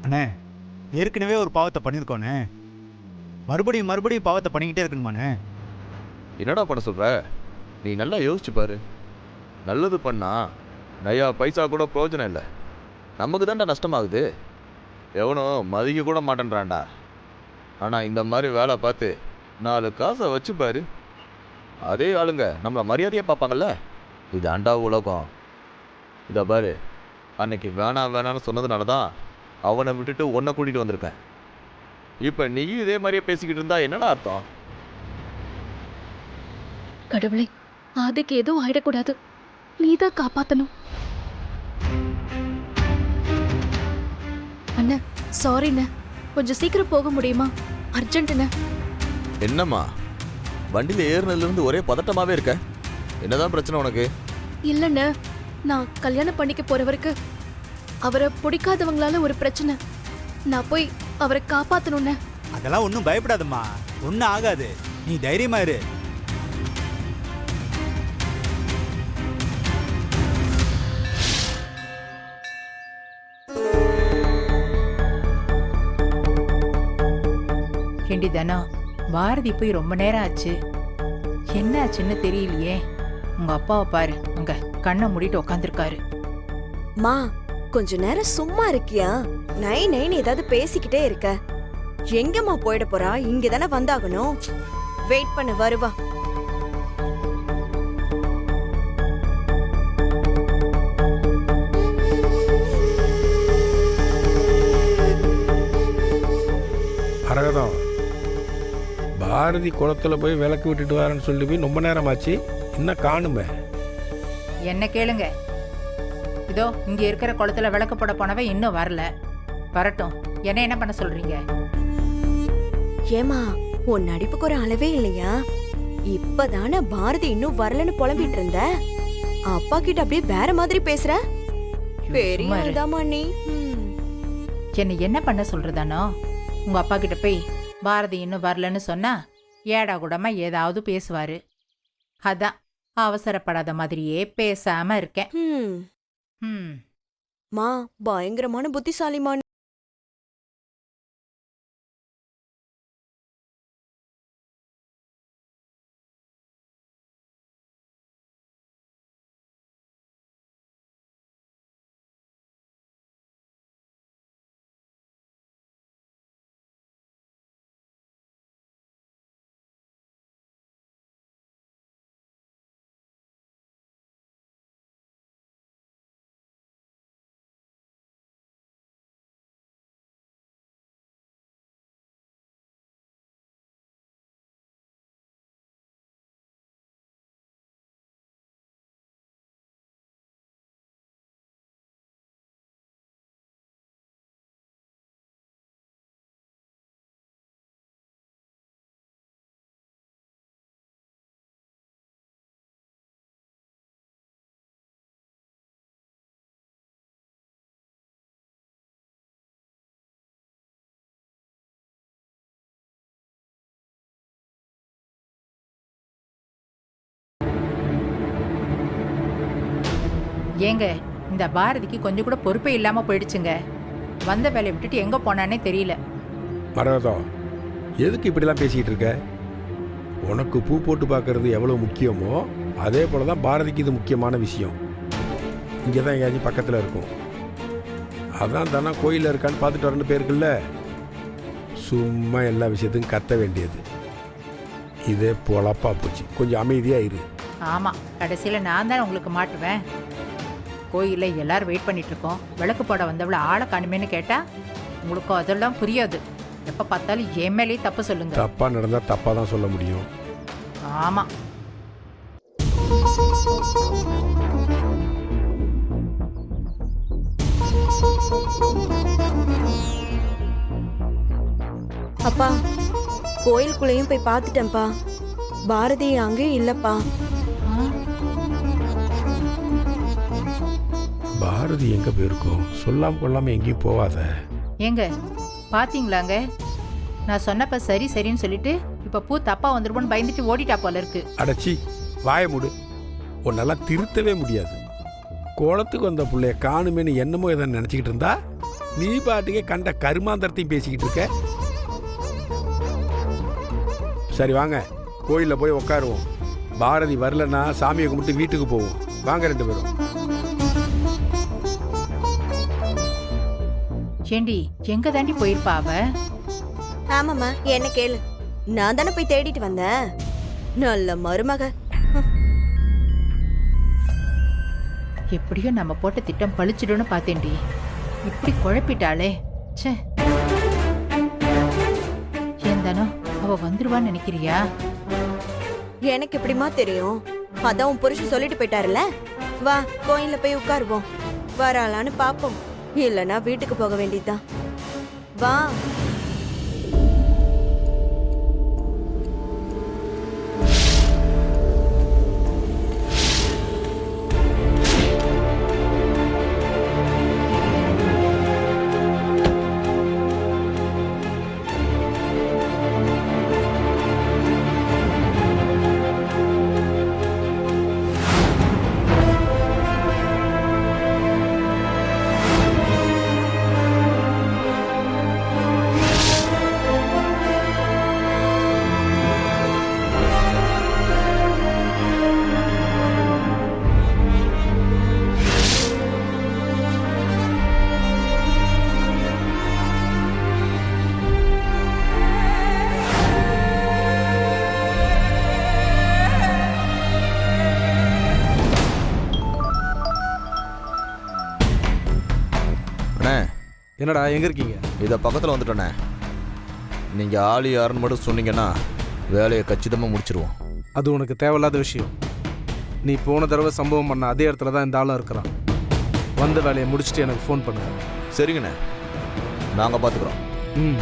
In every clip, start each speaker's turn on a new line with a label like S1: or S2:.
S1: அண்ணே, ஏற்கனவே ஒரு பாவத்தை பண்ணியிருக்கோண்ணே. மறுபடியும் மறுபடியும் பாவத்தை பண்ணிக்கிட்டே இருக்கணுமாண்ணே?
S2: என்னடா பண்ண சொல்ற? நீ நல்லா யோசிச்சு பாரு. நல்லது பண்ணா நையா பைசா கூட பிரயோஜனம் இல்லை, நமக்கு தான்டா நஷ்டமாகுது. எவனும் மதிக்க கூட மாட்டேன்றான்டா. ஆனால் இந்த மாதிரி வேலை பார்த்து 4 காசை வச்சு பாரு, அதே ஆளுங்க நம்மளை மரியாதையாக பார்ப்பாங்கல்ல. இது ஆண்டா உலகம். இதை பாரு, அன்னைக்கு வேணாம் வேணான்னு சொன்னதுனால தான் அவனை விட்டுட்டு உன்னை கூட்டிகிட்டு வந்திருக்கேன். இப்போ நீயும் இதே மாதிரியே பேசிக்கிட்டு இருந்தா என்னடா அர்த்தம்?
S3: கடவுளே, அதுக்கு எதுவும் ஆயிடக்கூடாது. நீதான் காப்பாத்தணும். அண்ணா, சாரிண்ண. கொஞ்சம் சீக்கிரம் போக முடியுமா? அர்ஜென்ட்ண்ண.
S2: என்னம்மா, வண்டியில் ஏறினதுலேருந்து ஒரே பதட்டமாகவே இருக்க. என்னதான் பிரச்சனை உனக்கு?
S3: இல்லண்ண, நான் கல்யாணம் பண்ணிக்க போறவருக்கு அவரை பிடிக்காதவங்களால ஒரு பிரச்சனை. நான் போய் அவரை காப்பாத்தணும்ண்ண.
S1: அதெல்லாம் ஒன்றும் பயப்படாதம்மா, ஒன்றும் ஆகாது. நீ தைரியமா இரு.
S4: ஏண்டி தானோ, பாரதி போய் ரொம்ப நேரம் ஆச்சு. என்ன ஆச்சுன்னு தெரியலையே. உங்க அப்பாவை பாரு, அங்க கண்ணை மூடிட்டு உக்காந்துருக்காரு.
S5: மா, கொஞ்ச நேரம் சும்மா இருக்கியா? நை நைன்னு ஏதாவது பேசிக்கிட்டே இருக்க. எங்கம்மா போயிட போறா? இங்கதானே வந்தாகணும். வெயிட் பண்ண, வருவா.
S6: அரகதம், பாரதி குளத்துல போய் விளக்கு விட்டுட்டு வரேன்னு சொல்லி போய் ரொம்ப நேரமாச்சு, இன்னும் காணுமே.
S4: என்ன கேளுங்க, இதோ இங்க இருக்கிற குளத்துல விளக்கு போட போனவ இன்னும் வரல. வரட்டும். என்ன பண்ண சொல்றீங்க?
S5: ஏமா, உன் நடிப்புக்கு ஒரு அளவே இல்லையா? இப்பதானே பாரதி இன்னும் வரலன்னு புலம்பிட்டு இருந்த. அப்பா கிட்ட அப்படியே வேற மாதிரி பேசுற. பெரிய ஆள்தாம்மா நீ.
S4: என்ன பண்ண சொல்றதானோ? உங்க அப்பா கிட்ட போய் பாரதி இன்னும் வரலன்னு சொன்னா ஏடா கூடமா ஏதாவது பேசுவாரு. அதான் அவசரப்படாத மாதிரியே பேசாம இருக்கேன்.
S5: மா, பயங்கரமான புத்திசாலிமா.
S4: ஏங்க, இந்த பாரதிக்கு கொஞ்சம் கூட பொறுப்பே இல்லாம போயிடுச்சுங்க. வந்த வேலையை விட்டுட்டு எங்க போனானே தெரியல.
S6: மரகதம், எதுக்கு இப்படிலாம் பேசிக்கிட்டு இருக்க? உனக்கு பூ போட்டு பார்க்கறது எவ்வளவு முக்கியமோ அதே போல தான் பாரதிக்கு இது முக்கியமான விஷயம். இங்கே தான் எங்கேயாச்சும் பக்கத்தில் இருக்கும். அதான் தானே கோயிலில் இருக்கான்னு பார்த்துட்டு வரேன்னு பேருக்குல்ல. சும்மா எல்லா விஷயத்துக்கும் கத்த வேண்டியது. இதே பொழப்பா போச்சு. கொஞ்சம் அமைதியாக இரு.
S4: ஆமா, கடைசியில நான் தான் உங்களுக்கு மாட்டுவேன். கோயில எல்லாரும் வெயிட் பண்ணிட்டு இருக்கோம். விளக்கு போட வந்தவள ஆளை காணுமேன்னு கேட்டா உங்களுக்கு அதெல்லாம் புரியாது. எப்ப பார்த்தாலும் என் மேலேயே தப்பு சொல்லுங்க.
S6: தப்பா நடந்தா தப்பா தான் சொல்ல முடியும்.
S4: ஆமா.
S5: அப்பா, கோயிலுக்குள்ளேயும் போய் பார்த்துட்டேன்ப்பா. பாரதி அங்கேயும் இல்லப்பா.
S6: பாரதி எங்க போயிருக்கோம்? சொல்லாம கொள்ளாம எங்கேயும் போவாத.
S4: ஏங்க, பாத்தீங்களாங்க, நான் சொன்னப்ப சரி சரின்னு சொல்லிட்டு இப்ப பூ தப்பா வந்துருமோன்னு பயந்துட்டு ஓடிட்டா போல இருக்கு.
S6: அடச்சி, வாய மூடு. உன்னெல்லாம் திருத்தவே முடியாது. குளத்துக்கு வந்த பிள்ளைய காணுமேனு என்னமோ எதை நினச்சிக்கிட்டு இருந்தா நீ பாட்டுக்கே கண்ட கருமாந்தரத்தையும் பேசிக்கிட்டு இருக்க. சரி வாங்க, கோயிலில் போய் உட்காருவோம். பாரதி வரலன்னா சாமியை கும்பிட்டு வீட்டுக்கு போவோம். வாங்க 2 பேரும்.
S4: ஏண்டி எங்க தாண்டி போயிருப்பா அவ?
S5: ஆமாம்மா, என்ன கேளு. நான் தானே போய் தேடிட்டு வந்தேன். நல்ல மருமக.
S4: எப்படியோ நம்ம போட்ட திட்டம் பழிச்சிடும்னு பார்த்தேன்டி. இப்படி குழப்பிட்டாளே. ச்சே, ஏன் தானோ அவ வந்துருவான்னு நினைக்கிறியா?
S5: எனக்கு எப்படிமா தெரியும்? அதான் உன் புருஷன் சொல்லிட்டு போயிட்டாருல. வா, கோயில்ல போய் உட்காருவோம். வராளான்னு பாப்போம். இல்லனா வீட்டுக்கு போக வேண்டியதுதான். வா.
S7: என்னடா எங்க இருக்கீங்க?
S2: இதை பக்கத்தில் வந்துட்டோண்ணே. நீங்கள் ஆள் யாருன்னு மட்டும் சொன்னீங்கன்னா வேலையை கச்சிதமாக முடிச்சிருவோம்.
S7: அது உனக்கு தேவையில்லாத விஷயம். நீ போன தடவை சம்பவம் பண்ண அதே இடத்துல தான் இந்த ஆளும் இருக்கிறான். வந்த வேலையை முடிச்சுட்டு எனக்கு ஃபோன் பண்ணுங்க.
S2: சரிங்கண்ணே, நாங்கள் பார்த்துக்குறோம்.
S7: ம்.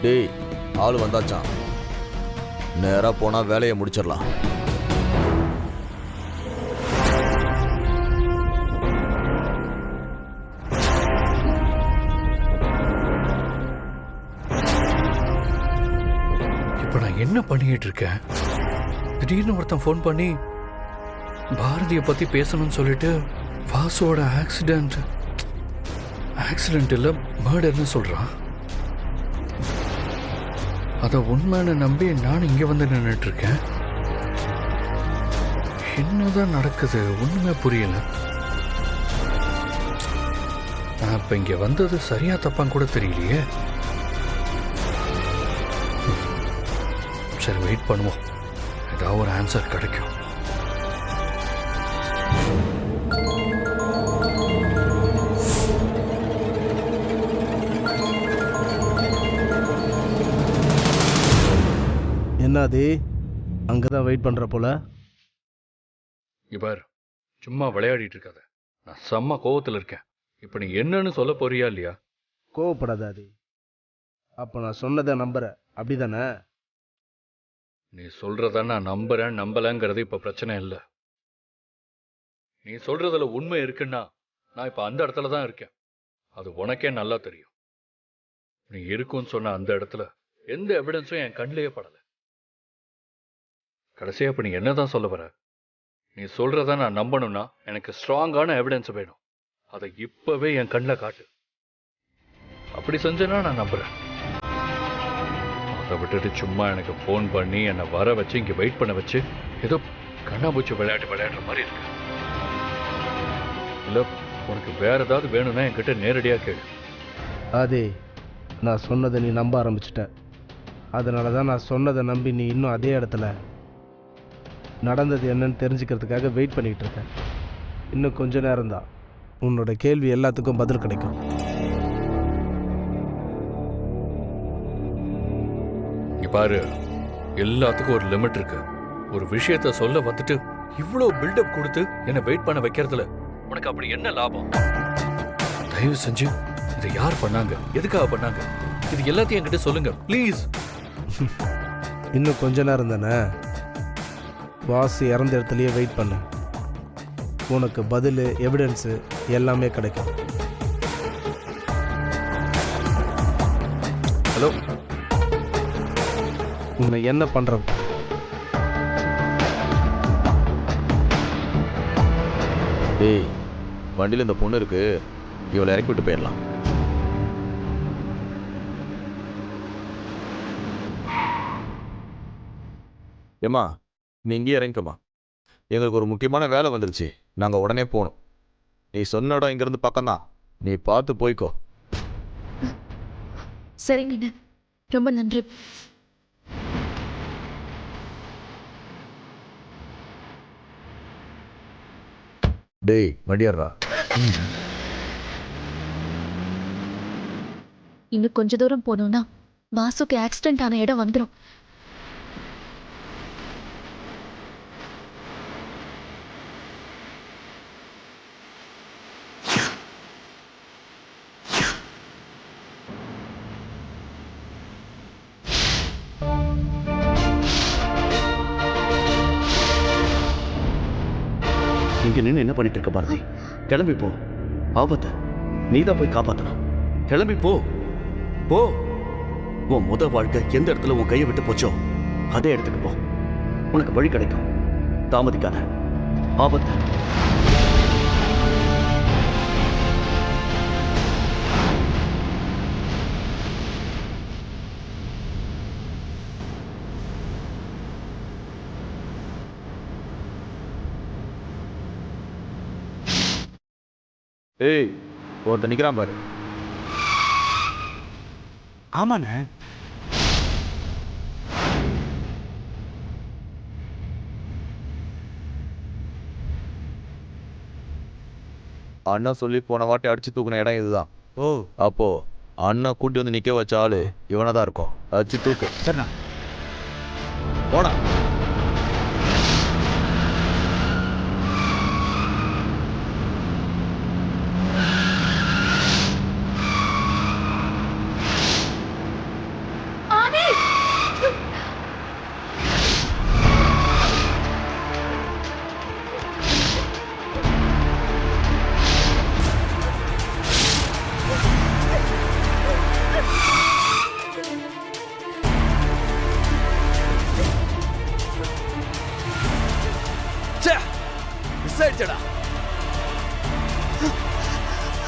S2: டேய், ஆள் வந்தாச்சான். நேராக போனால் வேலையை முடிச்சிடலாம்.
S8: இப்போ நான் என்ன பண்ணிக்கிட்டு இருக்கேன்? திடீர்னு ஒருத்தன் ஃபோன் பண்ணி பாரதியை பற்றி பேசணும்னு சொல்லிட்டு வாசுவோட ஆக்சிடென்ட் இல்லை மர்டர்னு சொல்கிறான். அதை உண்மைன்னு நம்பி நான் இங்கே வந்து நின்றுட்டுருக்கேன். என்னதான் நடக்குது ஒன்றுமே புரியல. நான் இப்போ இங்கே வந்தது சரியா தப்பான்னு கூட தெரியலையே. சரி, வெயிட் பண்ணுவோம். ஏதாவது ஒரு ஆன்சர் கிடைக்கும்.
S7: என்னது அங்கதான் வெயிட் பண்ற போல.
S8: இவர் சும்மா விளையாடிட்டு இருக்காத. நான் செம்ம கோவத்தில் இருக்கேன். இப்போ நீ என்னன்னு சொல்ல போறியா இல்லையா?
S7: கோவப்படாதாது. அப்ப நான் சொன்னதை நம்புற, அப்படிதானே?
S8: நீ சொல்றத நான் நம்புறேன் நம்பலங்கிறது இப்ப பிரச்சனை இல்லை. நீ சொல்றதுல உண்மை இருக்குன்னா நான் இப்ப அந்த இடத்துல தான் இருக்கேன். அது உனக்கே நல்லா தெரியும். நீ இருக்குன்னு சொன்ன அந்த இடத்துல எந்த எவிடன்ஸும் என் கண்ணிலேயே படல. கடைசியா இப்ப நீ என்னதான் சொல்ல வர? நீ சொல்றத நான் நம்பணும்னா எனக்கு ஸ்ட்ராங்கான எவிடன்ஸ் வேணும். அதை இப்பவே என் கண்ணில் காட்டு. அப்படி செஞ்சேன்னா நான் நம்புறேன். அதை விட்டுட்டு சும்மா எனக்கு ஃபோன் பண்ணி என்னை வர வச்சு இங்கே வெயிட் பண்ண வச்சு ஏதோ கண்ணாமூச்சி விளையாடுற மாதிரி இருக்கு. இல்லை, உனக்கு வேற ஏதாவது வேணும்னா என்கிட்ட நேரடியாக கேளு.
S7: அதே நான் சொன்னதை நீ நம்ப ஆரம்பிச்சிட்ட. அதனால தான் நான் சொன்னதை நம்பி நீ இன்னும் அதே இடத்துல நடந்தது என்னன்னு தெரிஞ்சுக்கிறதுக்காக வெயிட் பண்ணிகிட்டு இருக்கேன். இன்னும் கொஞ்ச நேரம்தான், உன்னோட கேள்வி எல்லாத்துக்கும் பதில் கிடைக்கும்.
S8: பாரு, எல்லாத்துக்கும் ஒரு லிமிட் இருக்கு. ஒரு விஷயத்த சொல்ல வந்துட்டு இவ்வளவு பில்டப் கொடுத்து என்ன வெயிட் பண்ண வைக்கிறதுல உனக்கு அப்படி என்ன லாபம்? தயவு செஞ்சு இதை யார் பண்ணாங்க, எதுக்காக பண்ணாங்க, இது எல்லாத்தையும் என்கிட்ட சொல்லுங்க ப்ளீஸ்.
S7: இன்னும் கொஞ்ச நேரம் தானே, வாசு இறந்த இடத்துலயே வெயிட் பண்ணு. உனக்கு பதில், எவிடன்ஸு எல்லாமே கிடைக்கும்.
S8: ஹலோ,
S7: உன்னை என்ன பண்ற?
S2: டேய் வண்டியில் இந்த பொண்ணு இருக்கு, இவளை இறக்கி விட்டு போயிடலாம். ஏம்மா நீ இங்கேயே இறங்கிக்கம்மா, எங்களுக்கு ஒரு முக்கியமான வேலை வந்துருச்சு, நாங்கள் உடனே போகணும். நீ சொன்ன இடம் இங்கேருந்து பக்கம்தான், நீ பார்த்து போய்க்கோ.
S3: சரிங்க, ரொம்ப நன்றி.
S2: டேய் வண்டியாடுறா.
S3: இன்னும் கொஞ்ச தூரம் போனோம்னா வாசுக்கு ஆக்சிடென்ட் ஆன இடம் வந்துடும்.
S9: இங்க நின்று என்ன பண்ணிட்டு இருக்க பாரதி? கிளம்பி போ, ஆபத்தை நீதான் போய் காப்பாத்தணும். கிளம்பி போ போ. உன் வாழ்க்கை எந்த இடத்துல உன் கையை விட்டு போச்சோ அதே இடத்துக்கு போ, உனக்கு வழி கிடைக்கும். தாமதிக்காத, ஆபத்து.
S2: ஏய் ஒருத்தன் நிற்கிறான் பாரு.
S1: ஆமாண்ணே.
S2: அண்ணா சொல்லி போன வாட்டி அடிச்சு தூக்குன இடம் இதுதான்.
S1: ஓ
S2: அப்போ அண்ணா கூட்டி வந்து நிற்க வச்ச ஆளு இவனை தான் இருக்கும். அடிச்சு தூக்கு.
S1: சரிண்ணா.
S2: போடா.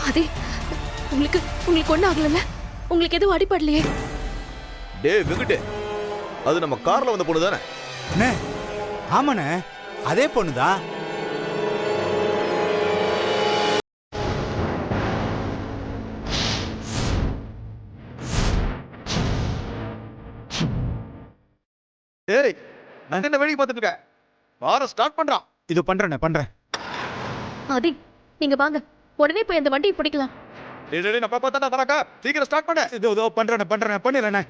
S3: அதே உங்களுக்கு ஒன்றும் ஆகலல்ல? உங்களுக்கு எதுவும் அடிப்படலையே?
S2: டேய் வெங்கட், அது நம்ம கார்ல வந்த பொண்ணு தானே?
S1: அண்ணே ஆமாண்ணே, அதே பொண்ணுதான்.
S2: டேய் நான் என்ன வேடிக்கை பார்த்துட்டு இருக்கேன், வார ஸ்டார்ட் பண்றான்.
S1: இது பண்றேன்.
S3: அதே நீங்க வாங்க, உடனே போய் அந்த வண்டியை பிடிக்கலாம்.
S2: டேய் நான் பார்த்தா தரக்கா, சீக்கிரம் ஸ்டார்ட் பண்ணு.
S1: இதோ பண்ணிடுறேண்ணே.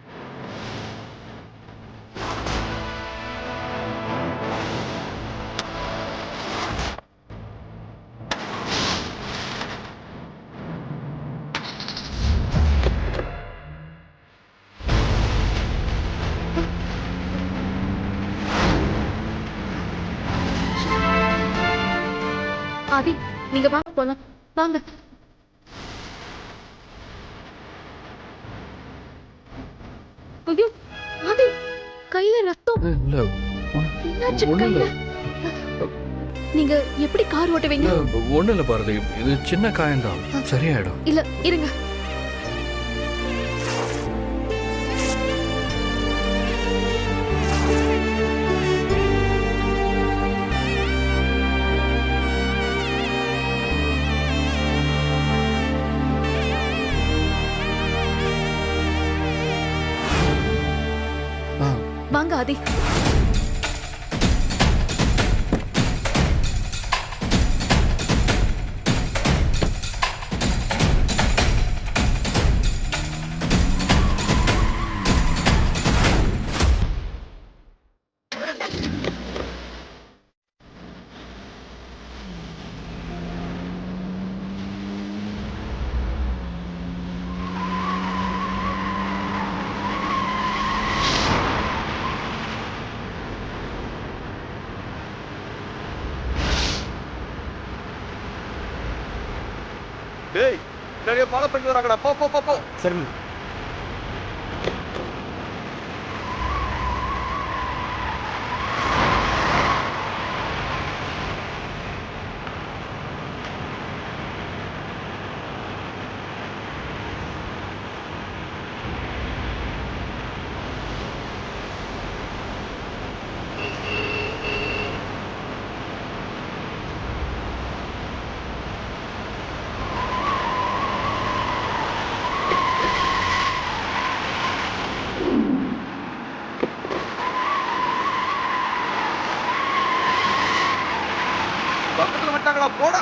S3: ஆதி நீங்க வாங்க போலாம், வாங்க. ஐயோ ஆதி, கையில ரத்தம். என்னாச்சு கையில? நீங்க எப்படி கார் ஓட்டுவீங்க?
S8: ஒன்றும் இல்லை பாரதி, இது சின்ன காயம்தான், சரியாயிடும்.
S3: இல்ல இருங்க. வாங்க ஆதி.
S2: டேய் நிறைய ஃபாலோ பண்ணி வராங்கடா, போ.
S1: சரிண்ணே.
S2: பக்கத்துல வட்டாங்களா போடா.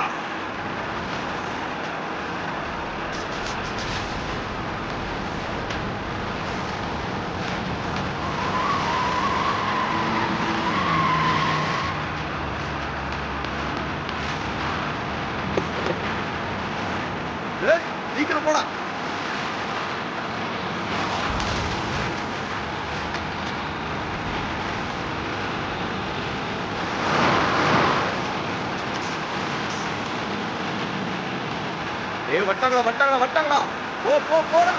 S2: ஏய், சீக்கிரம் போடா. ஏய், வட்டாங்களா. போடா.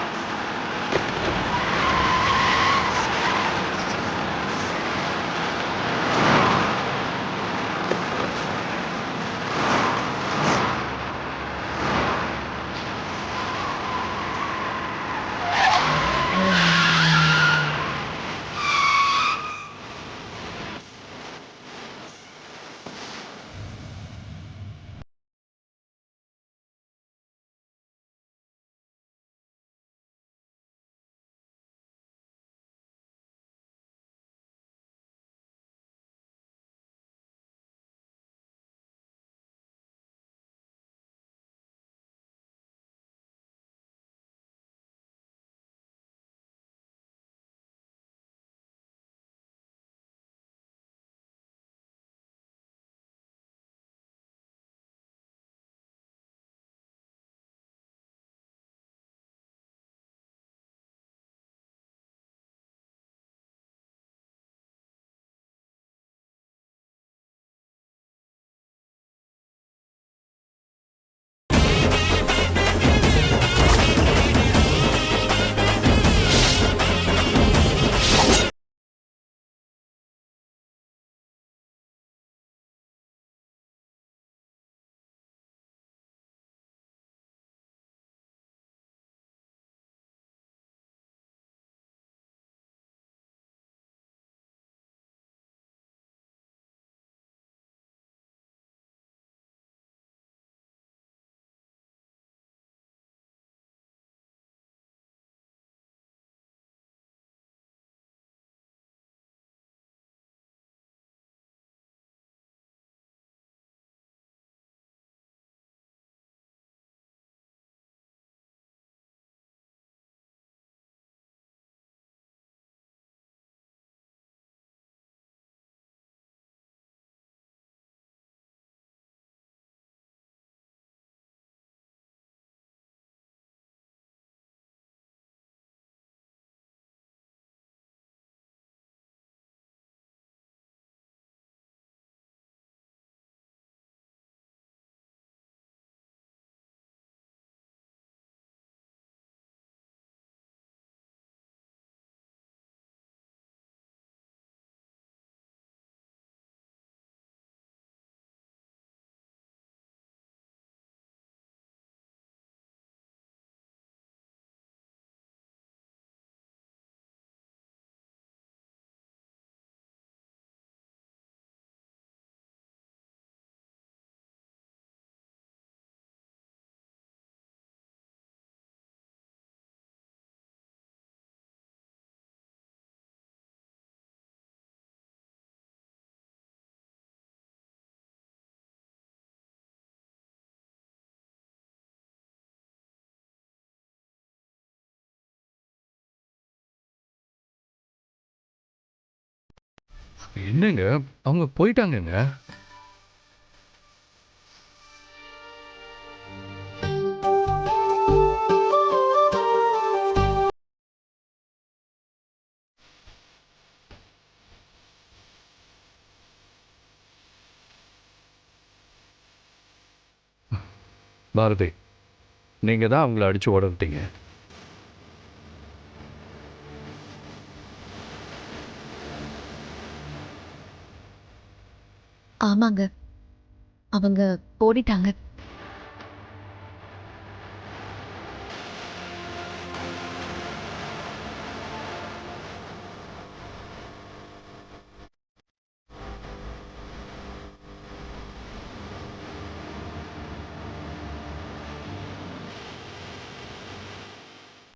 S8: என்னங்க அவங்க போயிட்டாங்கங்க. பாரதி, நீங்க தான் அவங்கள அடிச்சு ஓட விட்டீங்க.
S3: ஆமாங்க, அவங்க ஓடிட்டாங்க.